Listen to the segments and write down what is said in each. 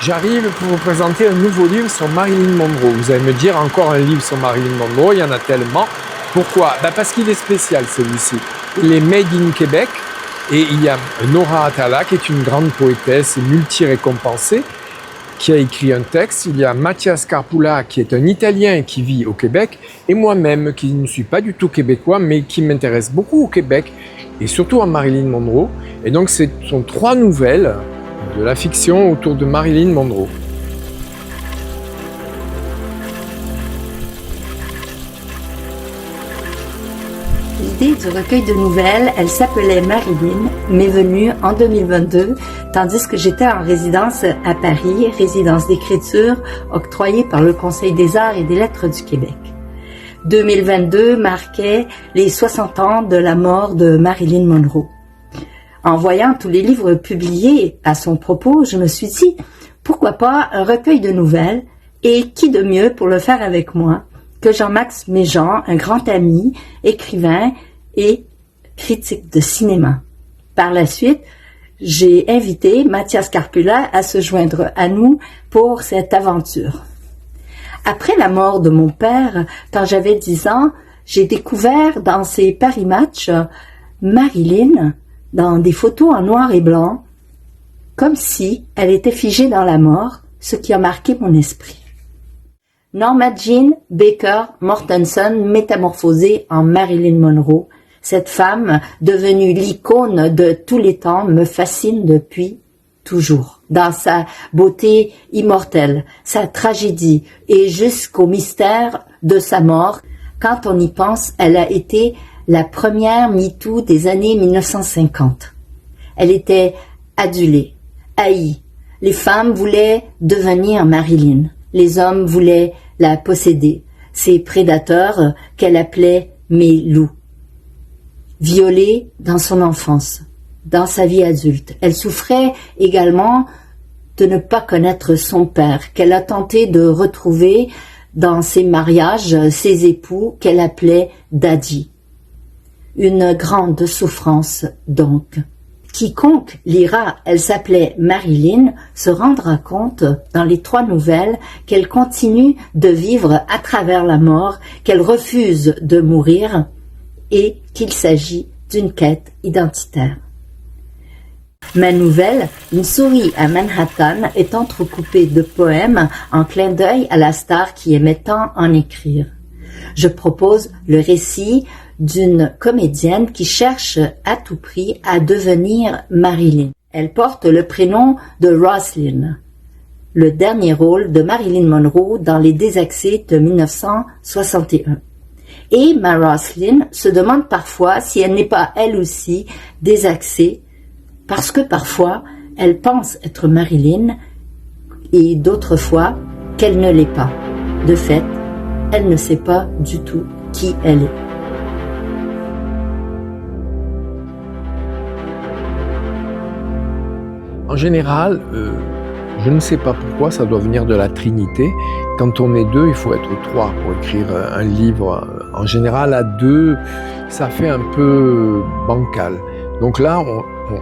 J'arrive pour vous présenter un nouveau livre sur Marilyn Monroe. Vous allez me dire encore un livre sur Marilyn Monroe, il y en a tellement. Pourquoi? Parce qu'il est spécial celui-ci. Il est made in Québec et il y a Nora Atala qui est une grande poétesse multi-récompensée qui a écrit un texte. Il y a Mathias Carpula qui est un Italien qui vit au Québec et moi-même qui ne suis pas du tout québécois mais qui m'intéresse beaucoup au Québec et surtout à Marilyn Monroe. Et donc ce sont 3 nouvelles de la fiction autour de Marilyn Monroe. L'idée du recueil de nouvelles, elle s'appelait Marilyn, m'est venue en 2022, tandis que j'étais en résidence à Paris, résidence d'écriture octroyée par le Conseil des arts et des lettres du Québec. 2022 marquait les 60 ans de la mort de Marilyn Monroe. En voyant tous les livres publiés à son propos, je me suis dit, pourquoi pas un recueil de nouvelles, et qui de mieux pour le faire avec moi que Jean-Max Méjean, un grand ami, écrivain et critique de cinéma. Par la suite, j'ai invité Mathias Carpula à se joindre à nous pour cette aventure. Après la mort de mon père, quand j'avais 10 ans, j'ai découvert dans ses Paris Match Marilyn dans des photos en noir et blanc, comme si elle était figée dans la mort, ce qui a marqué mon esprit. Norma Jean Baker Mortensen métamorphosée en Marilyn Monroe, cette femme devenue l'icône de tous les temps me fascine depuis toujours. Dans sa beauté immortelle, sa tragédie et jusqu'au mystère de sa mort, quand on y pense, elle a été la première MeToo des années 1950. Elle était adulée, haïe. Les femmes voulaient devenir Marilyn. Les hommes voulaient la posséder, ces prédateurs qu'elle appelait mes loups. Violée dans son enfance, dans sa vie adulte, elle souffrait également de ne pas connaître son père, qu'elle a tenté de retrouver dans ses mariages, ses époux qu'elle appelait daddy. Une grande souffrance donc. Quiconque lira Elle s'appelait Marilyn se rendra compte dans les 3 nouvelles qu'elle continue de vivre à travers la mort, qu'elle refuse de mourir et qu'il s'agit d'une quête identitaire. Ma nouvelle, Une souris à Manhattan, est entrecoupée de poèmes en clin d'œil à la star qui aimait tant en écrire. Je propose le récit d'une comédienne qui cherche à tout prix à devenir Marilyn. Elle porte le prénom de Roslyn, le dernier rôle de Marilyn Monroe dans Les Désaxés de 1961. Et ma Roslyn se demande parfois si elle n'est pas elle aussi désaxée, parce que parfois elle pense être Marilyn et d'autres fois qu'elle ne l'est pas. De fait, elle ne sait pas du tout qui elle est. En général, je ne sais pas pourquoi, ça doit venir de la Trinité. Quand on est 2, il faut être 3 pour écrire un livre. En général, à 2, ça fait un peu bancal. Donc là,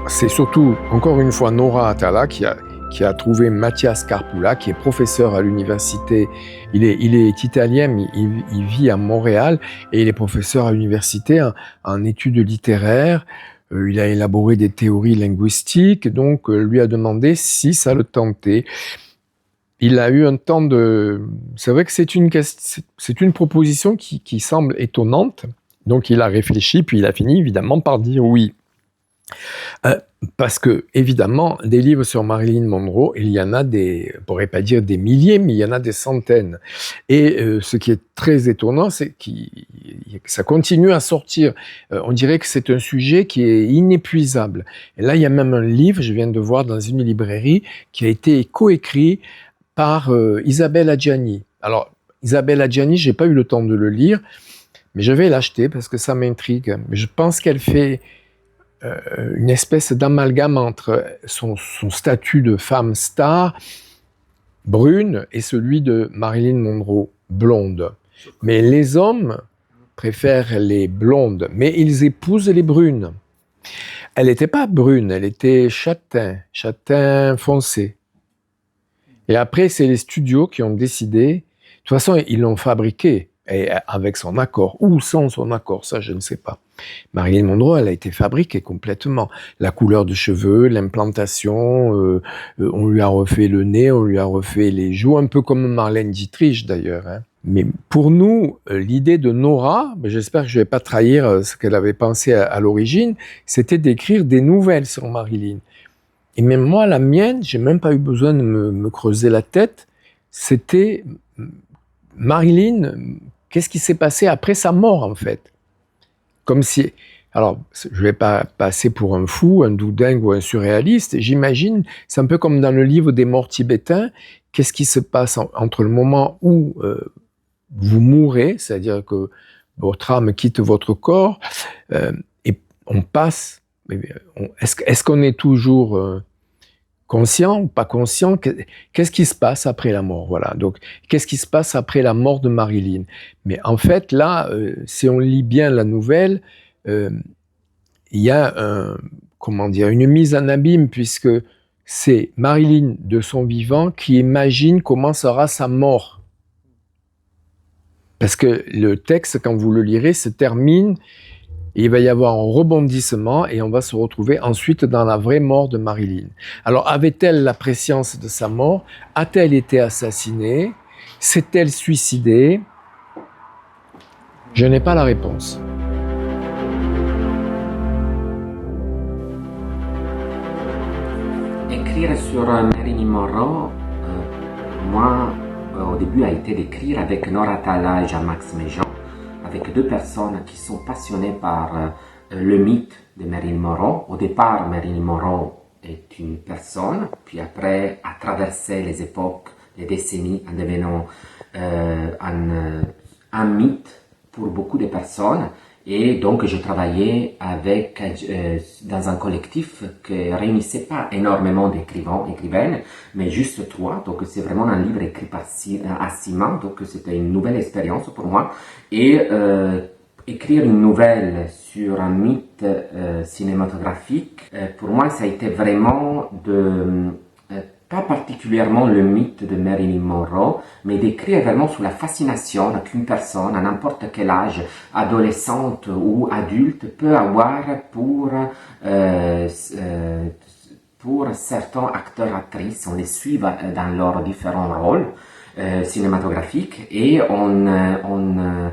c'est surtout, encore une fois, Nora Atala qui a trouvé Mathias Carpula, qui est professeur à l'université. Il est italien, mais il vit à Montréal et il est professeur à l'université en études littéraires. Il a élaboré des théories linguistiques, donc lui a demandé si ça le tentait. Il a eu un temps de... C'est vrai que c'est une proposition qui semble étonnante, donc il a réfléchi, puis il a fini évidemment par dire oui. Parce que, évidemment, des livres sur Marilyn Monroe, il y en a on pourrait pas dire des milliers, mais il y en a des centaines. Et ce qui est très étonnant, c'est que ça continue à sortir. On dirait que c'est un sujet qui est inépuisable. Et là, il y a même un livre, je viens de voir dans une librairie, qui a été coécrit par Isabelle Adjani. Alors, Isabelle Adjani, j'ai pas eu le temps de le lire, mais je vais l'acheter parce que ça m'intrigue. Mais je pense qu'elle fait une espèce d'amalgame entre son statut de femme star brune et celui de Marilyn Monroe blonde. Mais les hommes préfèrent les blondes, mais ils épousent les brunes. Elle n'était pas brune, elle était châtain foncé. Et après, c'est les studios qui ont décidé. De toute façon, ils l'ont fabriqué et avec son accord ou sans son accord, ça je ne sais pas. Marilyn Monroe, elle a été fabriquée complètement. La couleur de cheveux, l'implantation, on lui a refait le nez, on lui a refait les joues, un peu comme Marlène Dietrich d'ailleurs. Hein. Mais pour nous, l'idée de Nora, j'espère que je ne vais pas trahir ce qu'elle avait pensé à l'origine, c'était d'écrire des nouvelles sur Marilyn. Et même moi, la mienne, j'ai même pas eu besoin de me creuser la tête. C'était Marilyn, qu'est-ce qui s'est passé après sa mort, en fait? Comme si... Alors, je vais pas passer pour un fou, un doudingue ou un surréaliste. J'imagine, c'est un peu comme dans le livre des morts tibétains. Qu'est-ce qui se passe entre le moment où vous mourrez, c'est-à-dire que votre âme quitte votre corps, et on passe... Est-ce qu'on est toujours conscient ou pas conscient? Qu'est-ce qui se passe après la mort? Voilà. Donc, qu'est-ce qui se passe après la mort de Marilyn? Mais en fait, là, si on lit bien la nouvelle, il y a une mise en abîme, puisque c'est Marilyn de son vivant qui imagine comment sera sa mort. Parce que le texte, quand vous le lirez, se termine. Et il va y avoir un rebondissement et on va se retrouver ensuite dans la vraie mort de Marilyn. Alors, avait-elle la prescience de sa mort? A-t-elle été assassinée? S'est-elle suicidée? Je n'ai pas la réponse. Écrire sur Marilyn Monroe, moi, au début, a été d'écrire avec Nora Talla et Jean-Max Méjean, avec deux personnes qui sont passionnées par le mythe de Marilyn Monroe. Au départ, Marilyn Monroe est une personne, puis après a traversé les époques, les décennies, en devenant un mythe pour beaucoup de personnes. Et donc, je travaillais dans un collectif qui réunissait pas énormément d'écrivaines, mais juste trois. Donc, c'est vraiment un livre écrit par Simon. Donc, c'était une nouvelle expérience pour moi. Et écrire une nouvelle sur un mythe cinématographique, pour moi, ça a été vraiment pas particulièrement le mythe de Marilyn Monroe, mais d'écrire vraiment sur la fascination qu'une personne, à n'importe quel âge, adolescente ou adulte, peut avoir pour certains acteurs, actrices. On les suit dans leurs différents rôles cinématographiques et on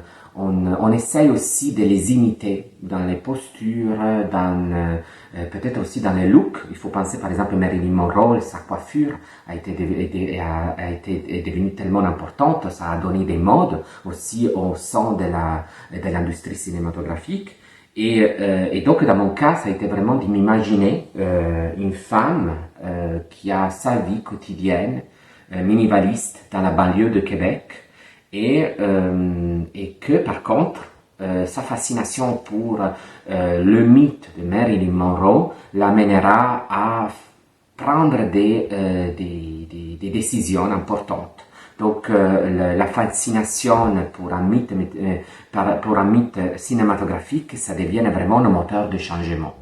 essaye aussi de les imiter dans les postures, peut-être aussi dans les looks. Il faut penser par exemple à Marilyn Monroe, sa coiffure est devenue tellement importante, ça a donné des modes aussi au sein de l'industrie cinématographique. Et donc dans mon cas, ça a été vraiment de m'imaginer une femme qui a sa vie quotidienne, minimaliste dans la banlieue de Québec, et que par contre sa fascination pour le mythe de Marilyn Monroe l'amènera à prendre des décisions importantes. Donc la fascination pour un mythe cinématographique, ça devient vraiment un moteur de changement.